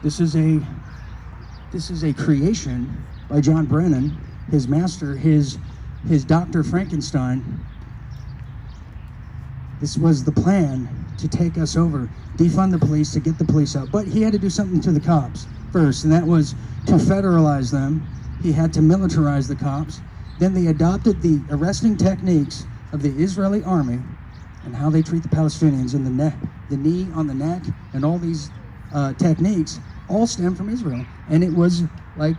This is a creation by John Brennan, his master, his Dr. Frankenstein. This was the plan to take us over, defund the police, to get the police out. But he had to do something to the cops first, and that was to federalize them. He had to militarize the cops. Then they adopted the arresting techniques of the Israeli army and how they treat the Palestinians, and the knee on the neck, and all these techniques all stem from Israel. And it was like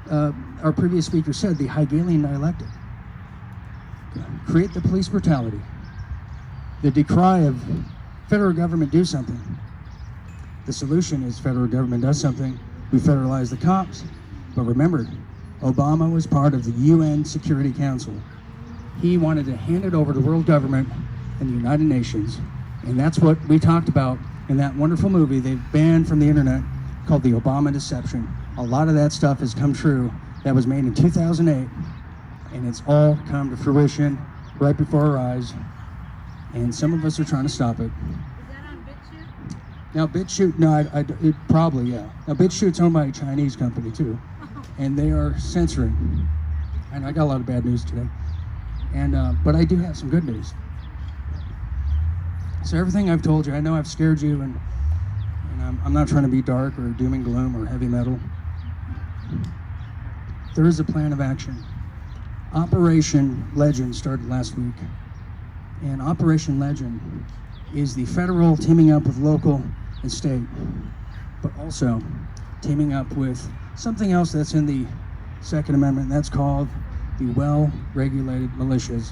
our previous speaker said, the Hegelian dialectic. Create the police brutality. The decry of federal government, do something. The solution is federal government does something. We federalize the cops. But remember, Obama was part of the UN Security Council. He wanted to hand it over to world government and the United Nations. And that's what we talked about in that wonderful movie they've banned from the internet called The Obama Deception. A lot of that stuff has come true. That was made in 2008. And it's all come to fruition right before our eyes. And some of us are trying to stop it. Is that on BitChute? Now BitChute, no, it probably, yeah. Now BitChute's owned by a Chinese company too, and they are censoring. And I got a lot of bad news today, and but I do have some good news. So everything I've told you, I know I've scared you, and I'm not trying to be dark or doom and gloom or heavy metal. There is a plan of action. Operation Legend started last week. And Operation Legend is the federal teaming up with local and state, but also teaming up with something else that's in the Second Amendment. That's called the well-regulated militias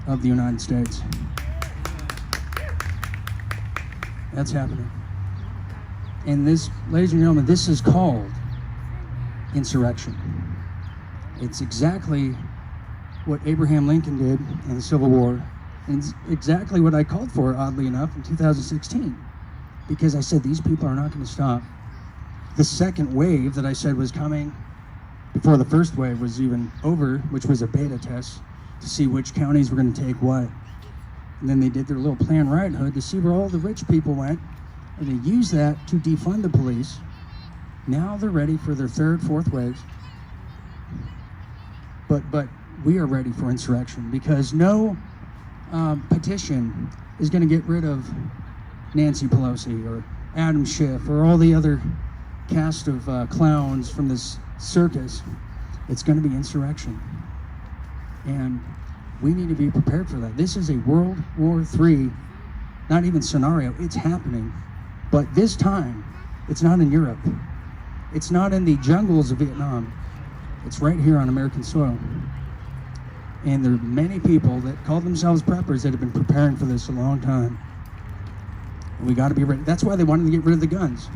of the United States. That's happening. And this, ladies and gentlemen, this is called insurrection. It's exactly what Abraham Lincoln did in the Civil War. And it's exactly what I called for, oddly enough, in 2016. Because I said, these people are not going to stop. The second wave that I said was coming before the first wave was even over, which was a beta test to see which counties were going to take what. And then they did their little Planned Parenthood to see where all the rich people went. And they used that to defund the police. Now they're ready for their third, fourth waves. But we are ready for insurrection, because no petition is going to get rid of Nancy Pelosi or Adam Schiff or all the other cast of clowns from this circus. It's going to be insurrection. And we need to be prepared for that. This is a World War III, not even scenario. It's happening. But this time, it's not in Europe. It's not in the jungles of Vietnam. It's right here on American soil. And there are many people that call themselves preppers that have been preparing for this a long time. And we got to be ready. That's why they wanted to get rid of the guns.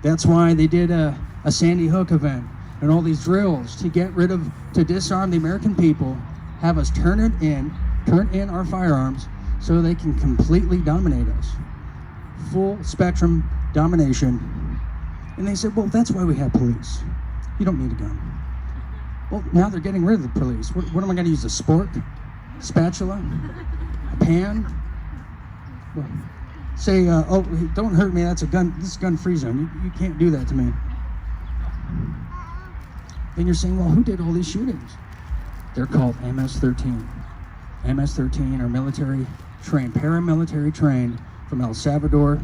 That's why they did a Sandy Hook event and all these drills to disarm the American people, have us turn in our firearms so they can completely dominate us. Full spectrum domination. And they said, well, that's why we have police. You don't need a gun. Well, now they're getting rid of the police. What am I going to use, a spork? Spatula? A pan? Well, say, oh, don't hurt me, that's a gun, this is gun-free zone. You can't do that to me. Then you're saying, well, who did all these shootings? They're called MS-13. MS-13 are military trained, paramilitary trained from El Salvador.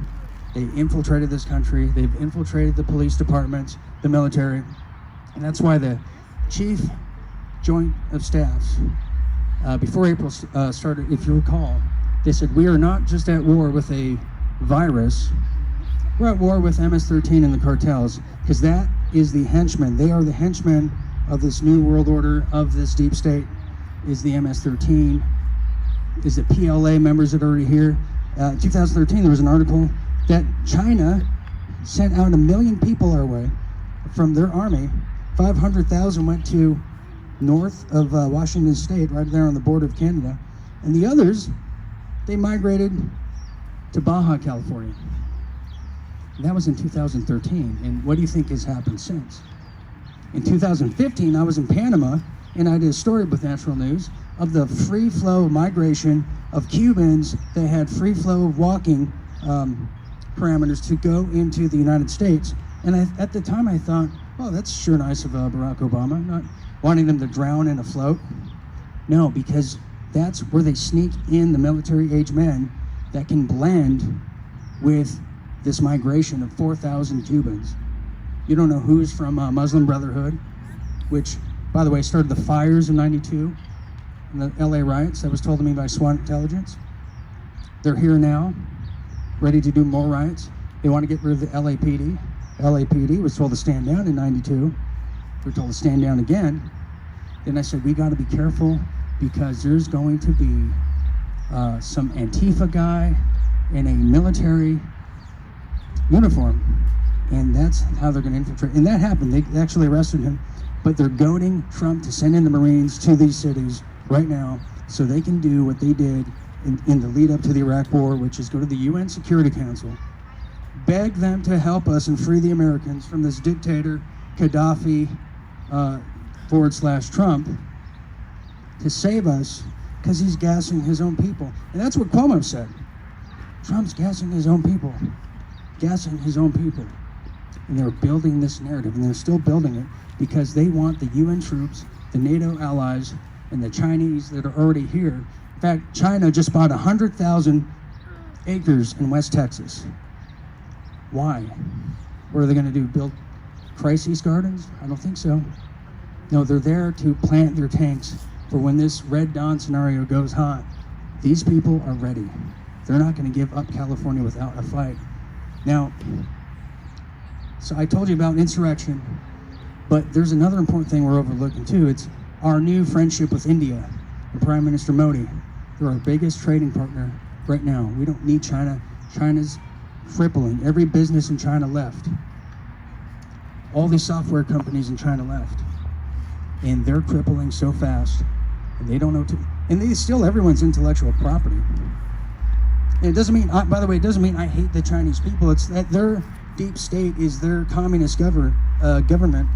They infiltrated this country. They've infiltrated the police departments, the military. And that's why the Chief Joint of Staffs, before April started, if you recall, they said, we are not just at war with a virus, we're at war with MS-13 and the cartels, because that is the henchmen. They are the henchmen of this new world order, of this deep state, is the MS-13, is the PLA members that are already here. 2013, there was an article that China sent out 1 million people our way from their army. 500,000 went to north of Washington State, right there on the border of Canada. And the others, they migrated to Baja California. And that was in 2013. And what do you think has happened since? In 2015, I was in Panama, and I did a story with Natural News of the free flow migration of Cubans that had free flow walking parameters to go into the United States. And at the time I thought, oh, that's sure nice of Barack Obama, not wanting them to drown in a float. No, because that's where they sneak in the military-age men that can blend with this migration of 4,000 Cubans. You don't know who's from Muslim Brotherhood, which, by the way, started the fires in '92, and the LA riots. That was told to me by SWAT intelligence. They're here now, ready to do more riots. They want to get rid of the LAPD. LAPD was told to stand down in '92. They're told to stand down again. Then I said, we got to be careful because there's going to be some Antifa guy in a military uniform, and that's how they're going to infiltrate. And that happened. They actually arrested him, but they're goading Trump to send in the Marines to these cities right now so they can do what they did in the lead up to the Iraq War, which is go to the UN Security Council, beg them to help us and free the Americans from this dictator, Gaddafi, / Trump, to save us because he's gassing his own people. And that's what Cuomo said. Trump's gassing his own people. Gassing his own people. And they're building this narrative, and they're still building it because they want the UN troops, the NATO allies, and the Chinese that are already here. In fact, China just bought 100,000 acres in West Texas. Why? What are they going to do? Build crisis gardens? I don't think so. No, they're there to plant their tanks for when this Red Dawn scenario goes hot. These people are ready. They're not going to give up California without a fight. Now, so I told you about insurrection, but there's another important thing we're overlooking too. It's our new friendship with India and Prime Minister Modi. They're our biggest trading partner right now. We don't need China. China's crippling. Every business in China left. All these software companies in China left. And they're crippling so fast, and they don't know and they steal everyone's intellectual property. And it doesn't mean, by the way, it doesn't mean I hate the Chinese people. It's that their deep state is their communist government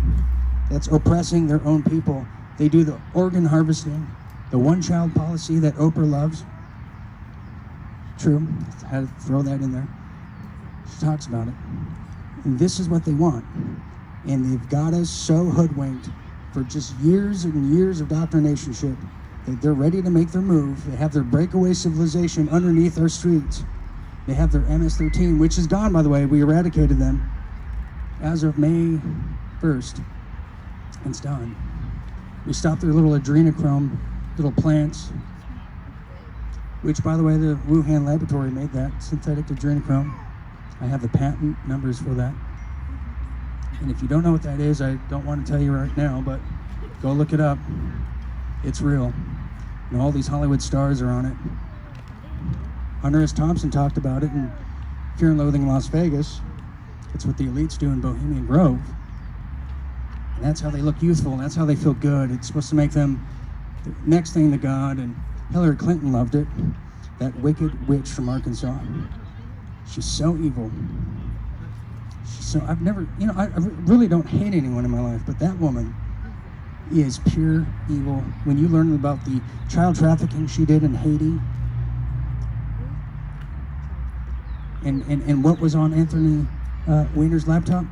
that's oppressing their own people. They do the organ harvesting, the one-child policy that Oprah loves. True, I had to throw that in there. She talks about it. And this is what they want. And they've got us so hoodwinked for just years and years of doctrinationship that they're ready to make their move. They have their breakaway civilization underneath our streets. They have their MS-13, which is gone, by the way. We eradicated them as of May 1st. It's done. We stopped their little adrenochrome, little plants, which, by the way, the Wuhan laboratory made that, synthetic adrenochrome. I have the patent numbers for that. And if you don't know what that is, I don't want to tell you right now, but go look it up. It's real. You know, all these Hollywood stars are on it. Hunter S. Thompson talked about it in Fear and Loathing in Las Vegas. It's what the elites do in Bohemian Grove. And that's how they look youthful, and that's how they feel good. It's supposed to make them the next thing to God, and Hillary Clinton loved it. That wicked witch from Arkansas. She's so evil. So I've never, I really don't hate anyone in my life, but that woman is pure evil. When you learn about the child trafficking she did in Haiti, and what was on Anthony Weiner's laptop,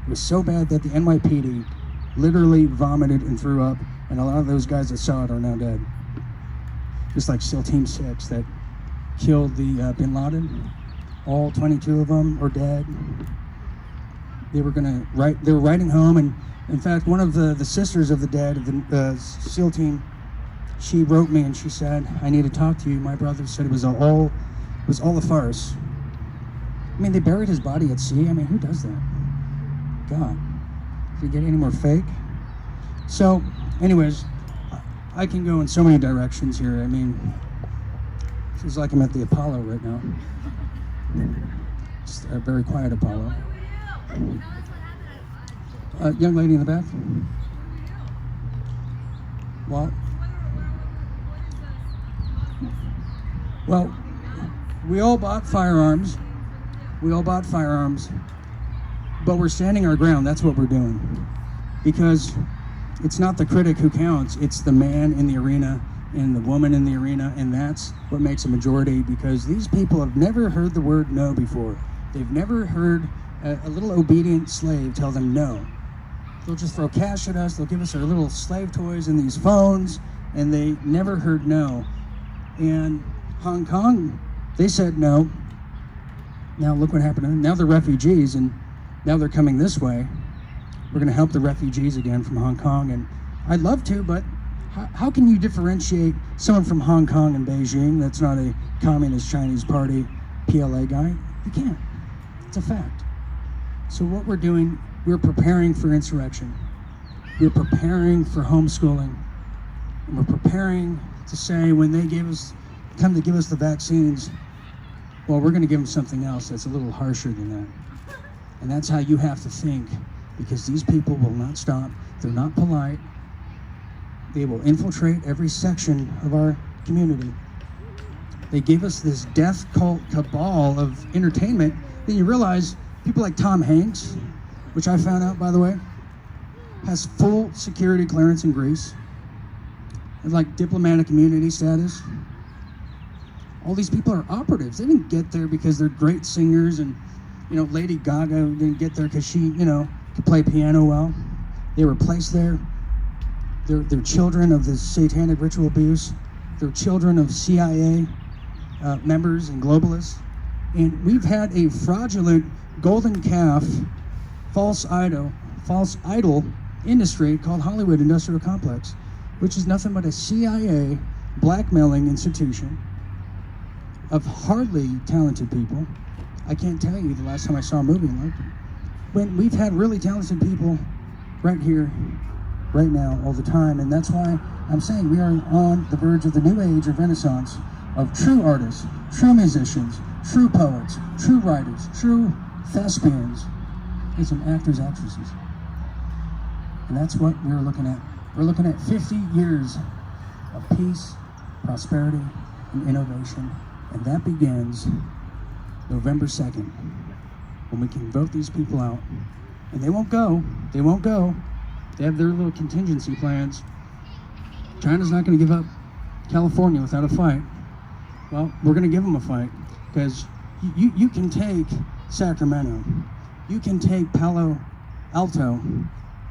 it was so bad that the NYPD literally vomited and threw up, and a lot of those guys that saw it are now dead. Just like SEAL Team 6 that killed the Bin Laden. All 22 of them are dead. They were writing home, and in fact, one of the sisters of the dead of the SEAL team, she wrote me and she said, "I need to talk to you. My brother said it was all a farce." I mean, they buried his body at sea. I mean, who does that? God, did it get any more fake? So, anyways, I can go in so many directions here. I mean, it feels like I'm at the Apollo right now. Just a very quiet Apollo. Young lady in the back. What? Well, we all bought firearms. But we're standing our ground. That's what we're doing. Because it's not the critic who counts. It's the man in the arena and the woman in the arena. And that's what makes a majority, because these people have never heard the word no before. They've never heard a little obedient slave tell them no. They'll just throw cash at us, they'll give us our little slave toys and these phones, and they never heard no. And Hong Kong, they said no. Now look what happened to them. Now they're refugees, and now they're coming this way. We're gonna help the refugees again from Hong Kong, and I'd love to, but how can you differentiate someone from Hong Kong and Beijing that's not a Communist Chinese Party PLA guy? You can't. It's a fact. So what we're doing, we're preparing for insurrection. We're preparing for homeschooling. And we're preparing to say when they come to give us the vaccines, well, we're going to give them something else that's a little harsher than that. And that's how you have to think, because these people will not stop. They're not polite. They will infiltrate every section of our community. They gave us this death cult cabal of entertainment. Then you realize people like Tom Hanks, which I found out, by the way, has full security clearance in Greece, and like diplomatic immunity status. All these people are operatives. They didn't get there because they're great singers, and Lady Gaga didn't get there because she could play piano well. They were placed there. They're children of this satanic ritual abuse. They're children of CIA members and globalists. And we've had a fraudulent golden calf, false idol industry called Hollywood Industrial Complex, which is nothing but a CIA blackmailing institution of hardly talented people. I can't tell you the last time I saw a movie like it. When we've had really talented people right here, right now, all the time, and that's why I'm saying we are on the verge of the new age of renaissance of true artists, true musicians, true poets, true writers, true thespians, and some actors, actresses. And that's what we're looking at. We're looking at 50 years of peace, prosperity, and innovation, and that begins November 2nd, when we can vote these people out. And they won't go. They won't go. They have their little contingency plans. China's not going to give up California without a fight. Well, we're going to give them a fight, because you can take Sacramento, you can take Palo Alto,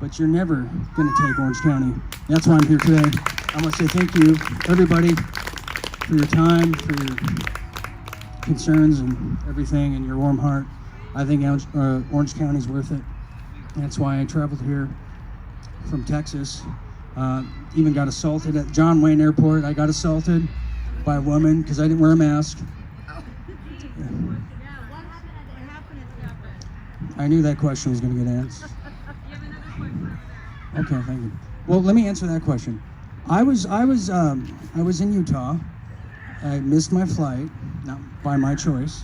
but you're never going to take Orange County. That's why I'm here today. I want to say thank you, everybody, for your time, for your concerns and everything, and your warm heart. I think Orange County's worth it. That's why I traveled here from Texas. Even got assaulted at John Wayne Airport. I got assaulted by a woman because I didn't wear a mask. I knew that question was going to get answered. Okay, thank you. Well, let me answer that question. I was in Utah. I missed my flight, not by my choice,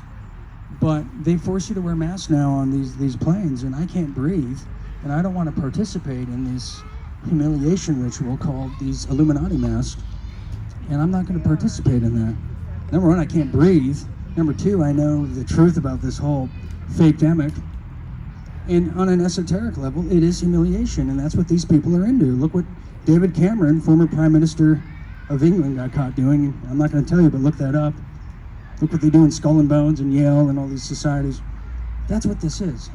but they force you to wear masks now on these planes, and I can't breathe, and I don't want to participate in this humiliation ritual called these Illuminati masks, and I'm not going to participate in that. Number one, I can't breathe. Number two, I know the truth about this whole fake-demic. And on an esoteric level, it is humiliation, and that's what these people are into. Look what David Cameron, former Prime Minister of England, got caught doing. I'm not going to tell you, but look that up. Look what they do in Skull and Bones and Yale and all these societies. That's what this is.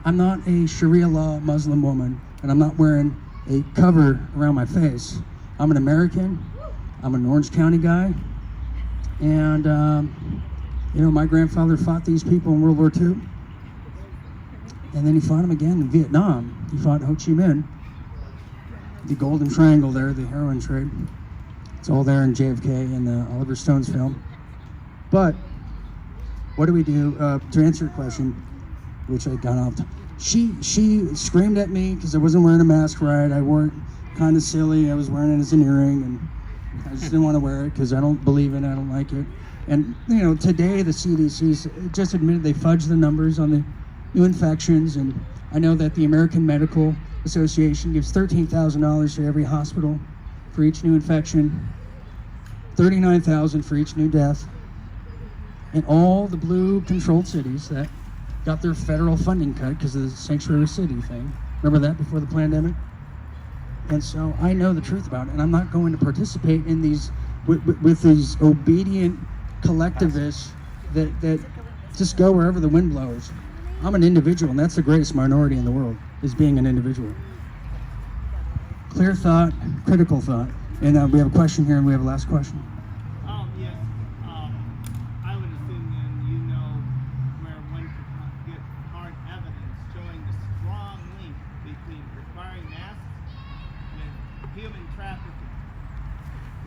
I'm not a Sharia law Muslim woman, and I'm not wearing a cover around my face. I'm an American. I'm an Orange County guy. And, my grandfather fought these people in World War II. And then he fought them again in Vietnam. He fought Ho Chi Minh. The Golden Triangle there, the heroin trade. It's all there in JFK and the Oliver Stone's film. But what do we do? To answer your question, which I got off. She screamed at me because I wasn't wearing a mask right. I wore it kind of silly. I was wearing it as an earring, and I just didn't want to wear it because I don't believe in it. I don't like it. And today the CDC just admitted they fudged the numbers on the new infections, and I know that the American Medical Association gives $13,000 to every hospital for each new infection, $39,000 for each new death, and all the blue controlled cities that got their federal funding cut because of the sanctuary city thing. Remember that before the pandemic? And so I know the truth about it, and I'm not going to participate in these with these obedient collectivists that just go wherever the wind blows. I'm an individual, and that's the greatest minority in the world, is being an individual. Clear thought, critical thought. And we have a question here, and we have a last question. Yes. I would assume then you know where one could get hard evidence showing the strong link between requiring masks with human trafficking.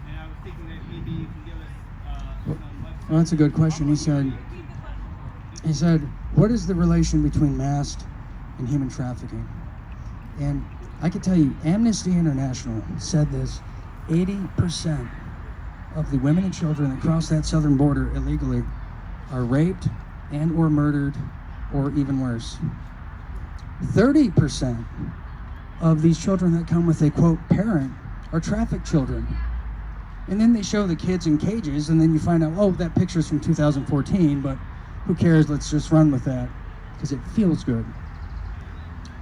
And I was thinking that maybe you can give us some websites. Well, that's a good question. He said, what is the relation between masks and human trafficking? And I can tell you, Amnesty International said this, 80% of the women and children that cross that southern border illegally are raped and or murdered, or even worse. 30% of these children that come with a, quote, parent are trafficked children. And then they show the kids in cages, and then you find out, oh, that picture's from 2014, but who cares? Let's just run with that, because it feels good.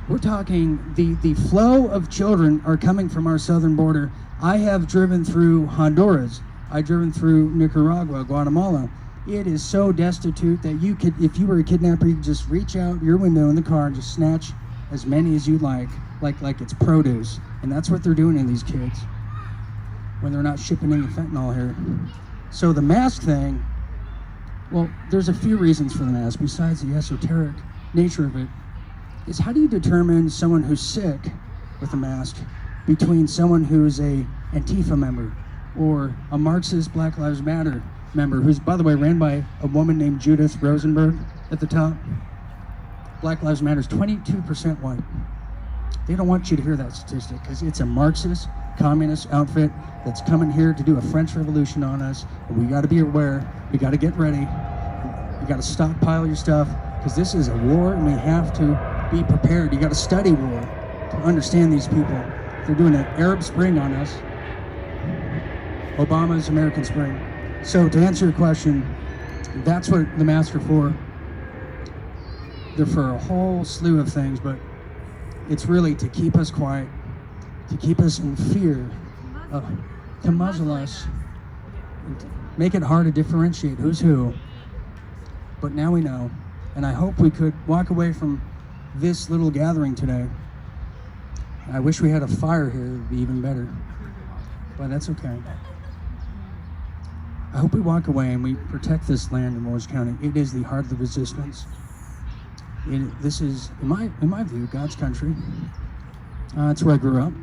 We're talking, the flow of children are coming from our southern border. I have driven through Honduras. I've driven through Nicaragua, Guatemala. It is so destitute that you could, if you were a kidnapper, you could just reach out your window in the car and just snatch as many as you like it's produce. And that's what they're doing to these kids when they're not shipping in the fentanyl here. So the mask thing, well, there's a few reasons for the mask besides the esoteric nature of it. Is how do you determine someone who's sick with a mask between someone who's a Antifa member or a Marxist Black Lives Matter member, who's, by the way, ran by a woman named Judith Rosenberg at the top? Black Lives Matter is 22% white. They don't want you to hear that statistic because it's a Marxist, communist outfit that's coming here to do a French Revolution on us. And we got to be aware. We got to get ready. You got to stockpile your stuff because this is a war, and we have to be prepared. You got to study war to understand these people. They're doing an Arab Spring on us. Obama's American Spring. So to answer your question, that's what the masks are for. They're for a whole slew of things, but it's really to keep us quiet, to keep us in fear, to muzzle us, and to make it hard to differentiate who's who. But now we know, and I hope we could walk away from this little gathering today. I wish we had a fire here, it would be even better, but that's okay. I hope we walk away and we protect this land in Orange County. It is the heart of the resistance. This is, in my view, God's country. It's where I grew up.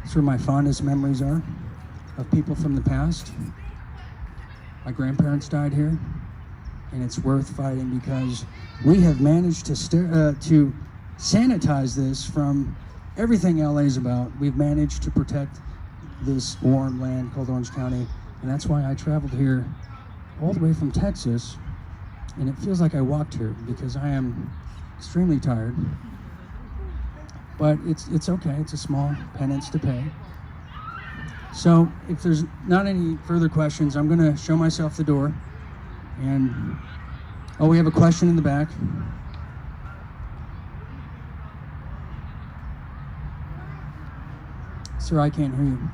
It's where my fondest memories are of people from the past. My grandparents died here, and it's worth fighting because we have managed to sanitize this from everything LA's about. We've managed to protect this warm land called Orange County, and that's why I traveled here all the way from Texas, and it feels like I walked here because I am extremely tired. But it's okay. It's a small penance to pay. So if there's not any further questions, I'm going to show myself the door. And oh, we have a question in the back. Sir, I can't hear you.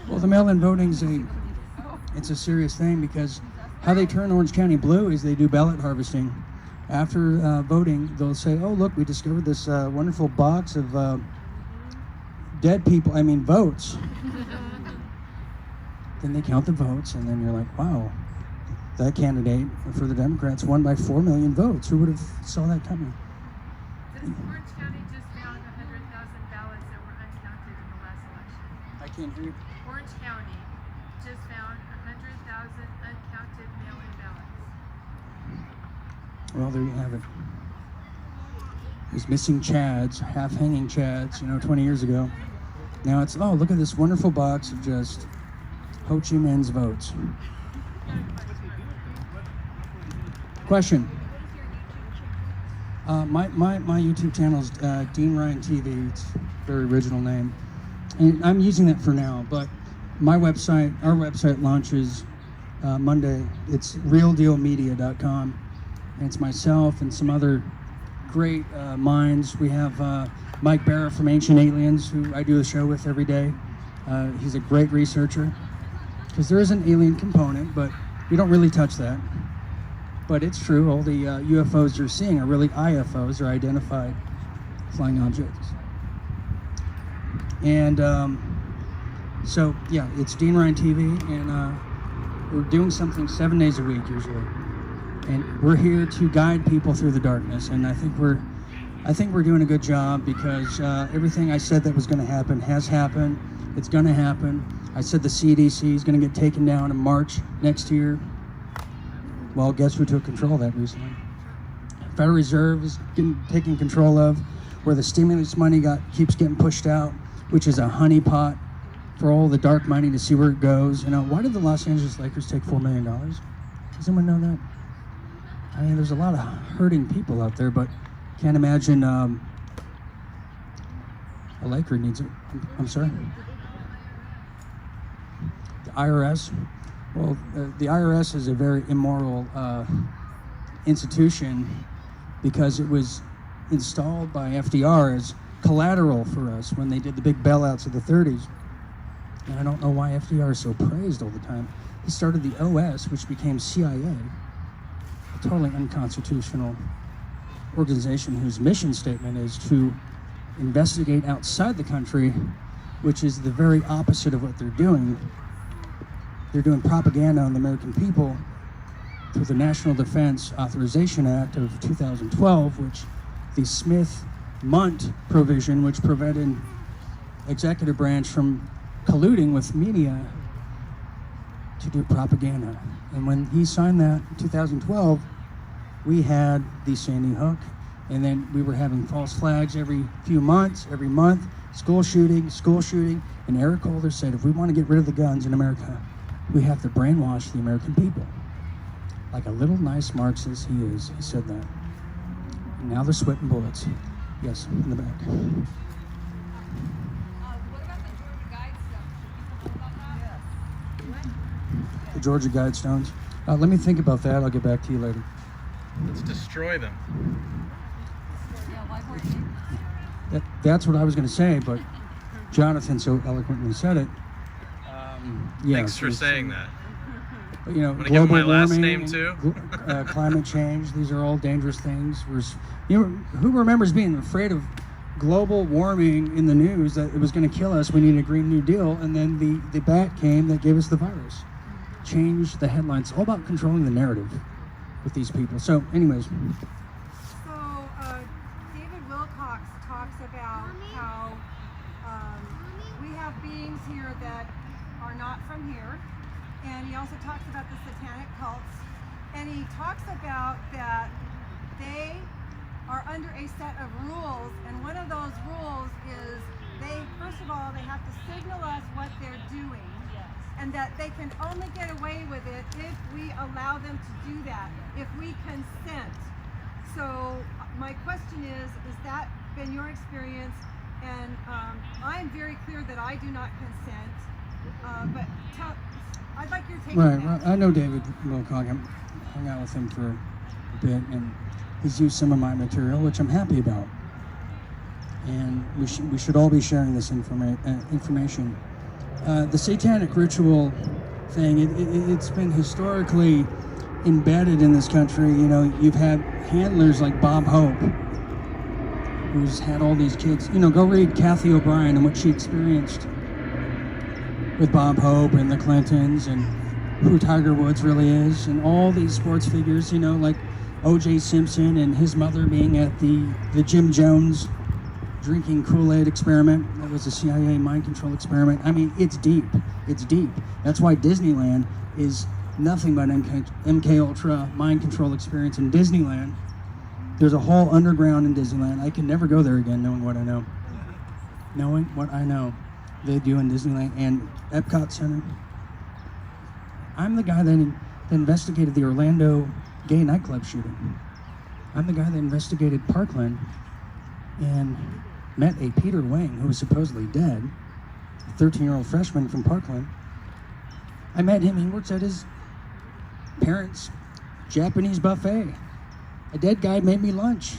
Well, the mail-in voting is it's a serious thing because how they turn Orange County blue is they do ballot harvesting. After voting, they'll say, "Oh, look, we discovered this wonderful box of votes." Then they count the votes, and then you're like, "Wow, that candidate for the Democrats won by 4 million votes. Who would have saw that coming?" Orange County just found 100,000 ballots that were uncounted in the last election. I can't hear you. Orange County just found 100,000 uncounted mail-in ballots. Well, there you have it. There's missing Chads, half-hanging Chads, 20 years ago. Now it's, oh, look at this wonderful box of just Ho Chi Minh's votes. Question. My YouTube channel is Dean Ryan TV. It's a very original name. And I'm using that for now, but our website launches Monday. It's realdealmedia.com. And it's myself and some other great minds. We have Mike Barra from Ancient Aliens, who I do a show with every day. He's a great researcher, because there is an alien component, but we don't really touch that. But it's true, all the UFOs you're seeing are really IFOs, or identified flying objects. And so, yeah, it's Dean Ryan TV, and we're doing something 7 days a week usually. And we're here to guide people through the darkness, and I think we're doing a good job, because everything I said that was going to happen has happened. It's going to happen. I said the CDC is going to get taken down in March next year. Well, guess who took control of that recently? Federal Reserve is taking control of, where the stimulus money keeps getting pushed out, which is a honeypot for all the dark money to see where it goes. You know, why did the Los Angeles Lakers take $4 million? Does anyone know that? I mean, there's a lot of hurting people out there, but can't imagine a Laker needs it. I'm sorry? The IRS? Well, the IRS is a very immoral institution, because it was installed by FDR as collateral for us when they did the big bailouts of the 30s. And I don't know why FDR is so praised all the time. He started the OS, which became CIA, a totally unconstitutional organization whose mission statement is to investigate outside the country, which is the very opposite of what they're doing. They're doing propaganda on the American people through the National Defense Authorization Act of 2012, which the Smith-Munt provision, which prevented executive branch from colluding with media to do propaganda. And when he signed that in 2012, we had the Sandy Hook, and then we were having false flags every few months, every month, school shooting, and Eric Holder said, if we want to get rid of the guns in America, we have to brainwash the American people. Like a little nice Marxist he is, he said that. And now they're sweating bullets. Yes, in the back. What about the Georgia Guidestones? Should people know about that? The Georgia Guidestones. Let me think about that. I'll get back to you later. Let's destroy them. Yeah, why weren't you? That's what I was going to say, but Jonathan so eloquently said it. Yeah, Thanks for saying that. You know, Want to give him my last warming name and, too? Climate change, these are all dangerous things. Who remembers being afraid of global warming in the news, that it was going to kill us, we need a Green New Deal, and then the bat came that gave us the virus. Change the headlines. It's all about controlling the narrative with these people. So anyways. So, David Wilcox talks about how we have beings here that are not from here. And he also talks about the satanic cults. And he talks about that they are under a set of rules. And one of those rules is first of all, they have to signal us what they're doing. And that they can only get away with it if we allow them to do that, if we consent. So my question is that been your experience? And I'm very clear that I do not consent. But I'd like your take on that. Right. I know David Wilcock. I hung out with him for a bit, and he's used some of my material, which I'm happy about. And we should all be sharing this information. The satanic ritual thing, it's been historically embedded in this country. You know, you've had handlers like Bob Hope, who's had all these kids. You know, go read Kathy O'Brien and what she experienced with Bob Hope and the Clintons, and who Tiger Woods really is, and all these sports figures, you know, like O.J. Simpson and his mother being at the Jim Jones drinking Kool-Aid experiment. That was a CIA mind control experiment. I mean, it's deep. It's deep. That's why Disneyland is nothing but MK Ultra mind control experience in Disneyland. There's a whole underground in Disneyland. I can never go there again knowing what I know. Knowing what I know they do in Disneyland and Epcot Center. I'm the guy that investigated the Orlando gay nightclub shooting. I'm the guy that investigated Parkland and met a Peter Wang, who was supposedly dead, a 13-year-old freshman from Parkland. I met him. He works at his parents' Japanese buffet. A dead guy made me lunch.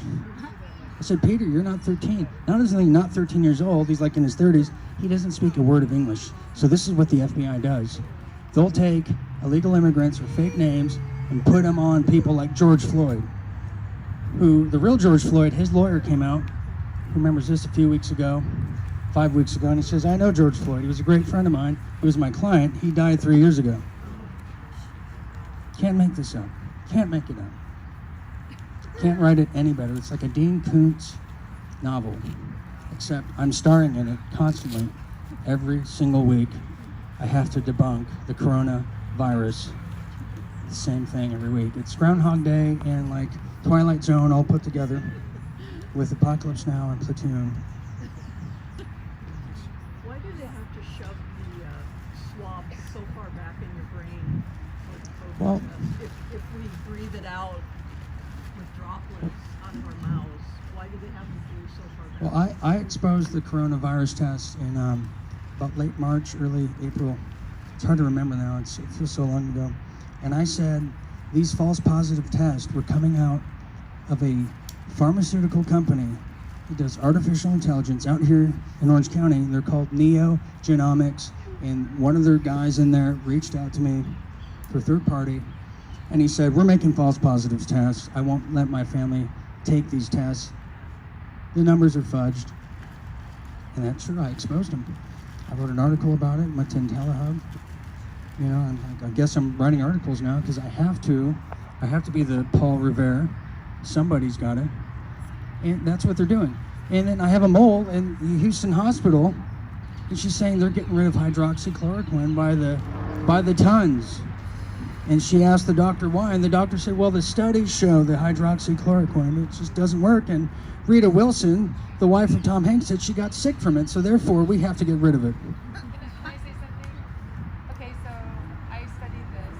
I said, Peter, you're not 13. Not only not 13 years old, he's like in his 30s. He doesn't speak a word of English. So this is what the FBI does. They'll take illegal immigrants or fake names and put them on people like George Floyd, who, the real George Floyd, his lawyer came out, who remembers this a few weeks ago, 5 weeks ago, and he says, I know George Floyd. He was a great friend of mine. He was my client. He died 3 years ago. Can't make this up. Can't make it up. Can't write it any better. It's like a Dean Koontz novel, except I'm starring in it constantly. Every single week, I have to debunk the coronavirus. The same thing every week. It's Groundhog Day and like Twilight Zone all put together with Apocalypse Now and Platoon. Why do they have to shove the swab so far back in your brain for the COVID Well- test? If we breathe it out with droplets out of our mouths, why do they have to do so far back? Well, I exposed the coronavirus test in about late March, early April. It's hard to remember now. It feels so long ago. And I said these false positive tests were coming out of a pharmaceutical company that does artificial intelligence out here in Orange County. They're called Neo Genomics. And one of their guys in there reached out to me for third party. And he said, we're making false positives tests. I won't let my family take these tests. The numbers are fudged. And that's true, I exposed them. I wrote an article about it, went to IntelliHub. You know, I'm like, I guess I'm writing articles now because I have to. I have to be the Paul Revere. Somebody's got it. And that's what they're doing. And then I have a mole in the Houston hospital, and she's saying they're getting rid of hydroxychloroquine by the tons. And she asked the doctor why, and the doctor said, well, the studies show that hydroxychloroquine, it just doesn't work. And Rita Wilson, the wife of Tom Hanks, said she got sick from it, so therefore we have to get rid of it. Can I say something? Okay, so I studied this.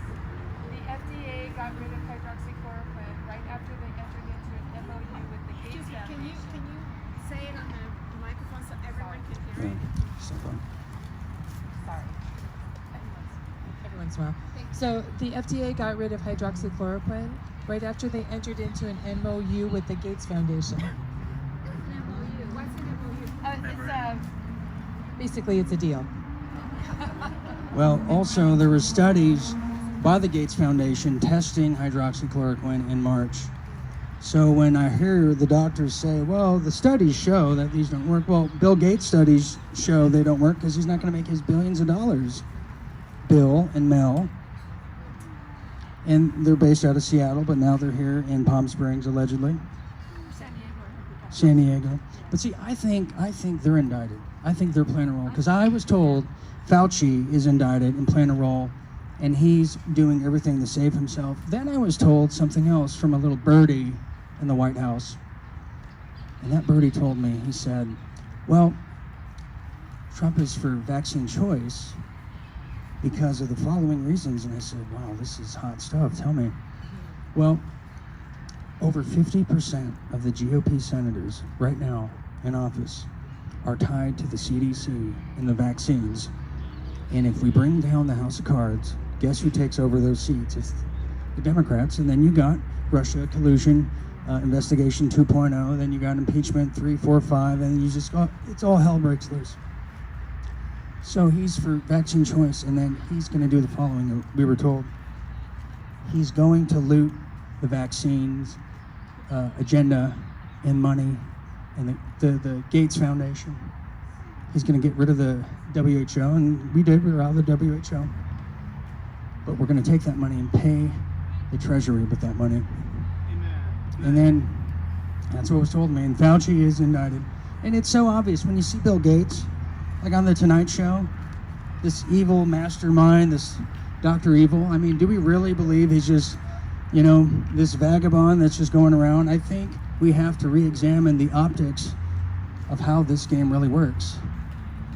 The FDA got rid of hydroxychloroquine right after they entered into an MOU with the Gates Can you say it on the microphone so everyone can hear it? So, Sorry. Every once in a while. So the FDA got rid of hydroxychloroquine right after they entered into an MOU with the Gates Foundation. What's an MOU? It's Basically, it's a deal. well, also there were studies by the Gates Foundation testing hydroxychloroquine in March. So when I hear the doctors say, well, the studies show that these don't work, well, Bill Gates' studies show they don't work because he's not going to make his billions of dollars. Bill and Mel. And they're based out of Seattle, but now they're here in Palm Springs, allegedly. San Diego. But see, I think they're indicted. I think they're playing a role. Because I was told Fauci is indicted and playing a role, and he's doing everything to save himself. Then I was told something else from a little birdie in the White House. And that birdie told me, he said, well, Trump is for vaccine choice because of the following reasons. And I said, wow, this is hot stuff. Tell me. Well, over 50% of the GOP senators right now in office are tied to the CDC and the vaccines. And if we bring down the House of Cards, guess who takes over those seats? It's the Democrats. And then you got Russia collusion investigation 2.0. Then you got impeachment 3, 4, 5, and you just go, it's all hell breaks loose. So he's for vaccine choice, and then he's going to do the following. We were told he's going to loot the vaccines agenda and money and the Gates Foundation. He's going to get rid of the WHO, and we were out of the WHO. But we're going to take that money and pay the Treasury with that money. Amen. And then, that's what was told me, and Fauci is indicted. And it's so obvious when you see Bill Gates, like on the Tonight Show, this evil mastermind, this Dr. Evil. I mean, do we really believe he's just, you know, this vagabond that's just going around? I think we have to re-examine the optics of how this game really works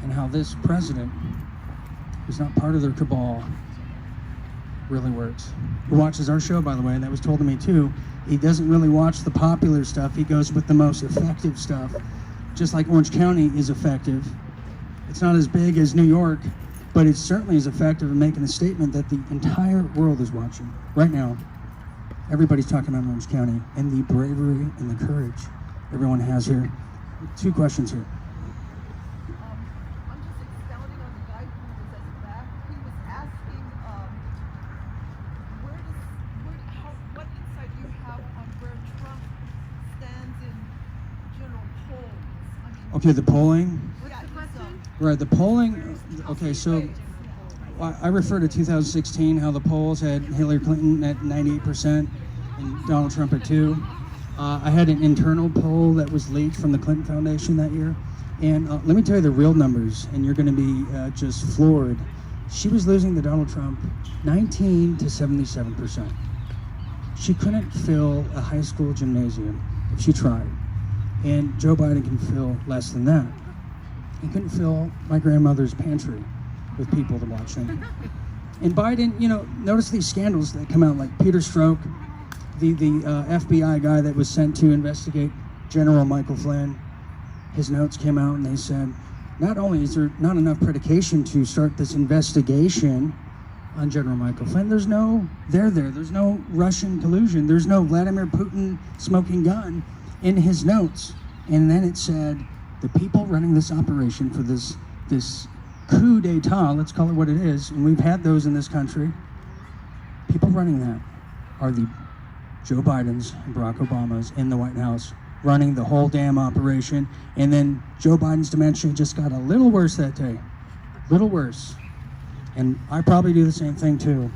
and how this president, who's not part of their cabal, really works. Who watches our show, by the way, and that was told to me too. He doesn't really watch the popular stuff. He goes with the most effective stuff. Just like Orange County is effective. It's not as big as New York, but it certainly is effective in making a statement that the entire world is watching. Right now, everybody's talking about Orange County and the bravery and the courage everyone has here. 2 questions here. I'm just Okay, the polling. What's the question? Right, the polling. Okay, so I refer to 2016, how the polls had Hillary Clinton at 98% and Donald Trump at 2. I had an internal poll that was leaked from the Clinton Foundation that year. And let me tell you the real numbers, and you're going to be just floored. She was losing to Donald Trump 19 to 77%. She couldn't fill a high school gymnasium if she tried. And Joe Biden can fill less than that. He couldn't fill my grandmother's pantry with people to watch him. And Biden, notice these scandals that come out, like Peter Strzok, the FBI guy that was sent to investigate General Michael Flynn. His notes came out and they said, not only is there not enough predication to start this investigation on General Michael Flynn, there's no Russian collusion, there's no Vladimir Putin smoking gun in his notes. And then it said, the people running this operation for this coup d'etat, let's call it what it is, and we've had those in this country, people running that are the Joe Bidens and Barack Obamas in the White House, running the whole damn operation. And then Joe Biden's dementia just got a little worse that day. Little worse. And I probably do the same thing too.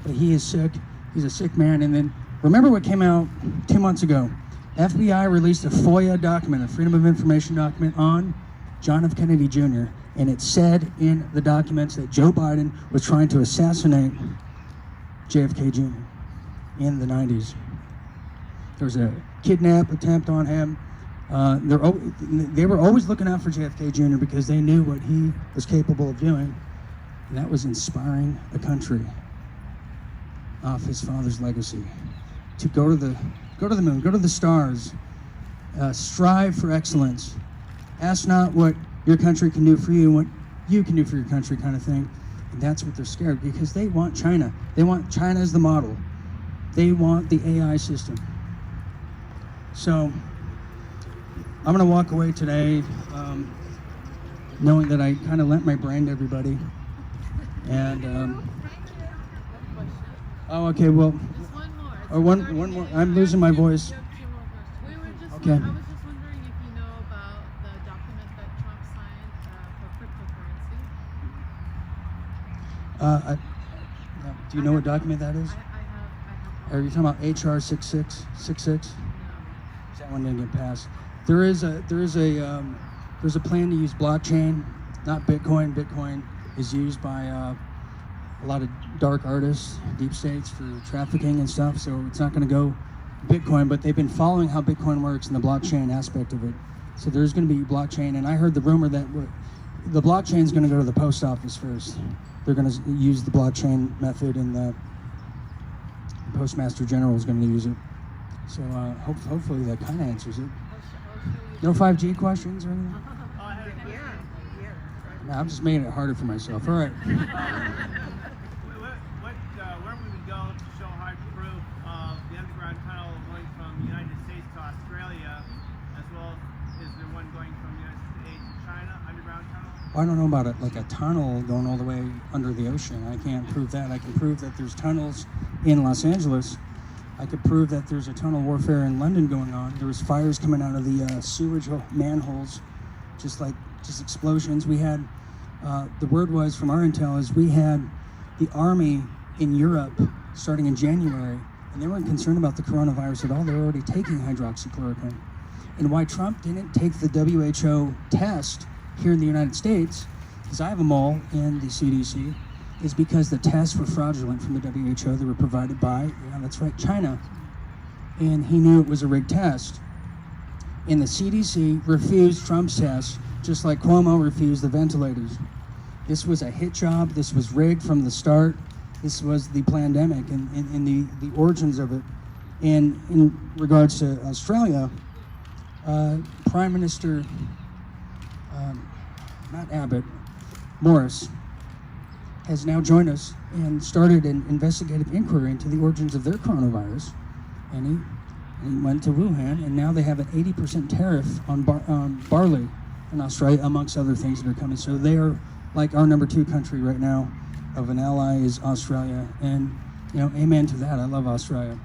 But he is sick. He's a sick man. And then remember what came out 2 months ago? FBI released a FOIA document, a Freedom of Information document on John F. Kennedy Jr. And it said in the documents that Joe Biden was trying to assassinate JFK Jr. in the 90s. There was a kidnap attempt on him. They were always looking out for JFK Jr. because they knew what he was capable of doing, and that was inspiring a country off his father's legacy to go to the moon, go to the stars, strive for excellence. Ask not what your country can do for you, what you can do for your country, kind of thing. And that's what they're scared, because they want China. They want China as the model. They want the AI system. So I'm going to walk away today knowing that I kind of lent my brain to everybody. And, oh, okay, well, Just one more. or one more. I'm losing my voice. We were just. Okay. I was just wondering if you know about the document that Trump signed for cryptocurrency. Do you know what document that is? I have. Are you talking about HR 6666? No. That one didn't get passed. There's a plan to use blockchain, not Bitcoin. Bitcoin is used by a lot of dark artists, deep states, for trafficking and stuff. So it's not going to go Bitcoin, but they've been following how Bitcoin works and the blockchain aspect of it. So there's going to be blockchain, and I heard the rumor that the blockchain is going to go to the post office first. They're going to use the blockchain method, and the Postmaster General is going to use it. So hopefully that kind of answers it. No 5G questions or anything? No, I'm just making it harder for myself. All right. Where would we go to show hard proof of the underground tunnel going from the United States to Australia, as well as is there one going from the United States to China, underground tunnel? Well, I don't know about it, like a tunnel going all the way under the ocean. I can't prove that. I can prove that there's tunnels in Los Angeles. I could prove that there's a tunnel warfare in London going on. There was fires coming out of the sewage manholes, just explosions. We had, the word was from our intel is we had the army in Europe starting in January, and they weren't concerned about the coronavirus at all. They were already taking hydroxychloroquine. And why Trump didn't take the WHO test here in the United States, because I have them all in the CDC, is because the tests were fraudulent from the WHO. They were provided by, yeah, that's right, China. And he knew it was a rigged test. And the CDC refused Trump's test, just like Cuomo refused the ventilators. This was a hit job. This was rigged from the start. This was the pandemic and the origins of it. And in regards to Australia, Prime Minister, not Abbott, Morris, has now joined us and started an investigative inquiry into the origins of their coronavirus. And he went to Wuhan, and now they have an 80% tariff on barley in Australia, amongst other things that are coming. So they are like our number 2 country right now of an ally is Australia. And, amen to that. I love Australia.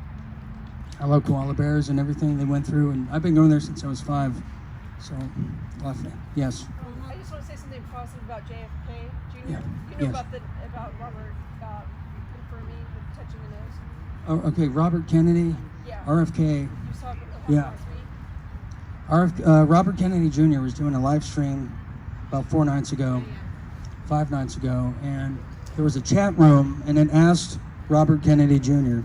I love koala bears and everything they went through. And I've been going there since I was 5. So, yes. I just want to say something positive about JFK Jr. Yeah. You know Yes. about Robert confirming with touching the nose. Oh, okay, Robert Kennedy, Yeah. RFK. You saw it Yeah. last week. Robert Kennedy Jr. was doing a live stream about 4 nights ago, 5 nights ago, and there was a chat room, and it asked Robert Kennedy Jr.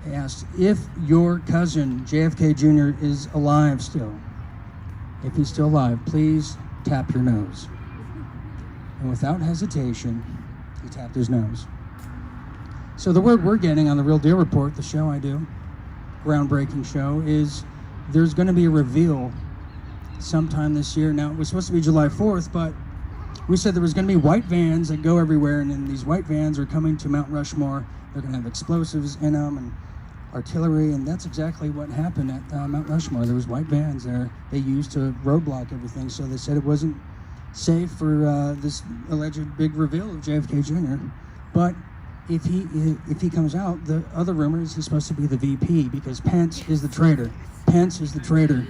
It asked if your cousin JFK Jr. is alive still. If he's still alive, please tap your nose. And without hesitation, he tapped his nose. So the word we're getting on the Real Deal Report, the show I do, groundbreaking show, is there's going to be a reveal sometime this year. Now, it was supposed to be July 4th, but we said there was going to be white vans that go everywhere, and then these white vans are coming to Mount Rushmore. They're going to have explosives in them and artillery, and that's exactly what happened at Mount Rushmore. There was white vans there they used to roadblock everything, so they said it wasn't safe for this alleged big reveal of JFK Jr. But if he comes out, the other rumor is he's supposed to be the VP because Pence is the traitor. Pence is the traitor.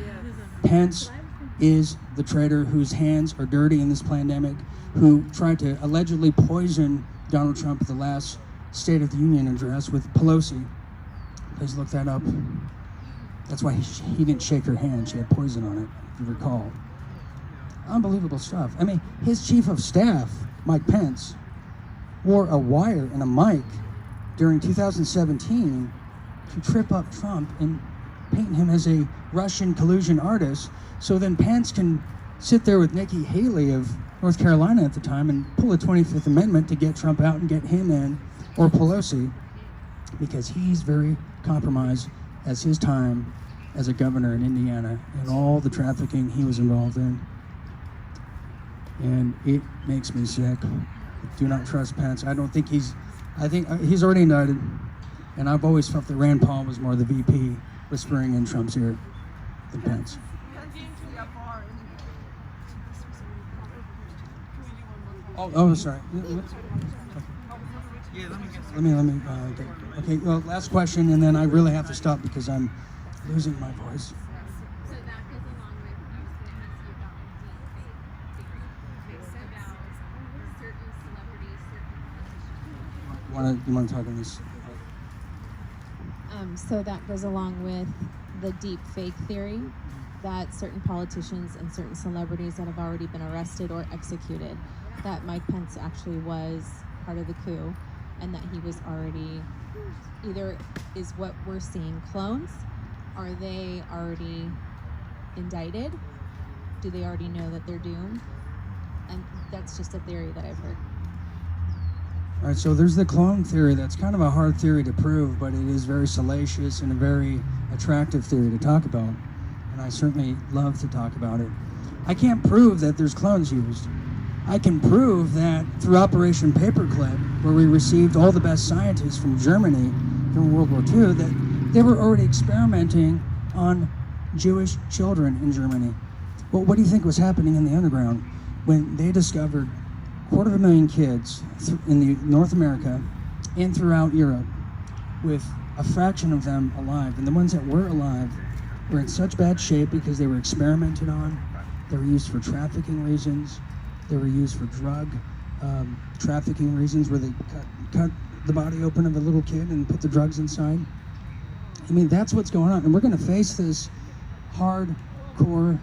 Pence is the traitor whose hands are dirty in this pandemic, who tried to allegedly poison Donald Trump at the last State of the Union address with Pelosi. Please look that up. That's why he didn't shake her hand. She had poison on it, if you recall. Unbelievable stuff. I mean, his chief of staff, Mike Pence, wore a wire and a mic during 2017 to trip up Trump and paint him as a Russian collusion artist, so then Pence can sit there with Nikki Haley of North Carolina at the time and pull a 25th Amendment to get Trump out and get him in, or Pelosi, because he's very compromised as his time as a governor in Indiana and all the trafficking he was involved in. And it makes me sick. Do not trust Pence. I think he's already indicted, and I've always felt that Rand Paul was more the VP whispering in Trump's ear than Pence. Oh, sorry. Yeah, let me get Let me okay, well, last question, and then I really have to stop because I'm losing my voice. So that goes along with, I was going to ask you about deep fake theory. About certain celebrities, certain politicians. You want to talk on this? So that goes along with the deep fake theory that certain politicians and certain celebrities that have already been arrested or executed, that Mike Pence actually was part of the coup, and that he was already, either is what we're seeing clones, are they already indicted? Do they already know that they're doomed? And that's just a theory that I've heard. All right, so there's the clone theory. That's kind of a hard theory to prove, but it is very salacious and a very attractive theory to talk about. And I certainly love to talk about it. I can't prove that there's clones used. I can prove that through Operation Paperclip, where we received all the best scientists from Germany during World War II, that they were already experimenting on Jewish children in Germany. Well, what do you think was happening in the underground when they discovered 250,000 kids in North America and throughout Europe, with a fraction of them alive? And the ones that were alive were in such bad shape because they were experimented on, they were used for trafficking reasons, they were used for drug trafficking reasons, where they cut the body open of a little kid and put the drugs inside. I mean, that's what's going on, and we're going to face this hardcore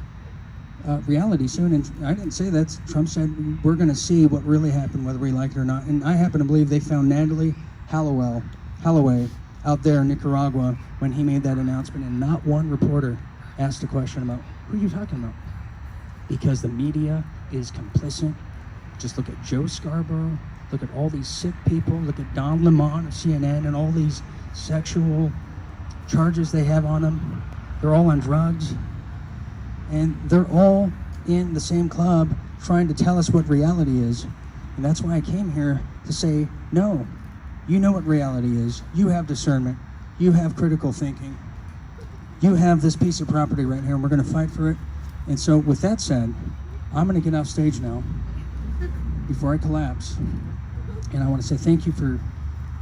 reality soon. And I didn't say that. Trump said we're going to see what really happened, whether we like it or not. And I happen to believe they found Natalie Holloway out there in Nicaragua when he made that announcement, and not one reporter asked a question about who are you talking about, because the media is complicit. Just look at Joe Scarborough, look at all these sick people, look at Don Lemon of CNN and all these sexual charges they have on them. They're all on drugs, and they're all in the same club trying to tell us what reality is. And that's why I came here to say, no, you know what reality is. You have discernment. You have critical thinking. You have this piece of property right here, and we're going to fight for it. And so with that said, I'm going to get off stage now before I collapse. And I want to say thank you for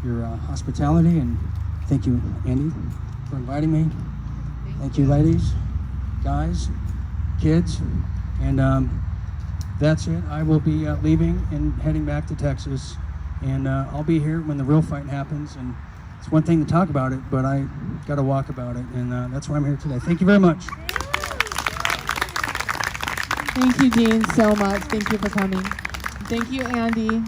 your hospitality, and thank you, Andy, for inviting me. Thank you, ladies. guys, kids, and that's it. I will be leaving and heading back to Texas, and I'll be here when the real fight happens. And it's one thing to talk about it, but I got to walk about it, and that's why I'm here today. Thank you very much. Thank you, Dean, so much. Thank you for coming. Thank you, Andy.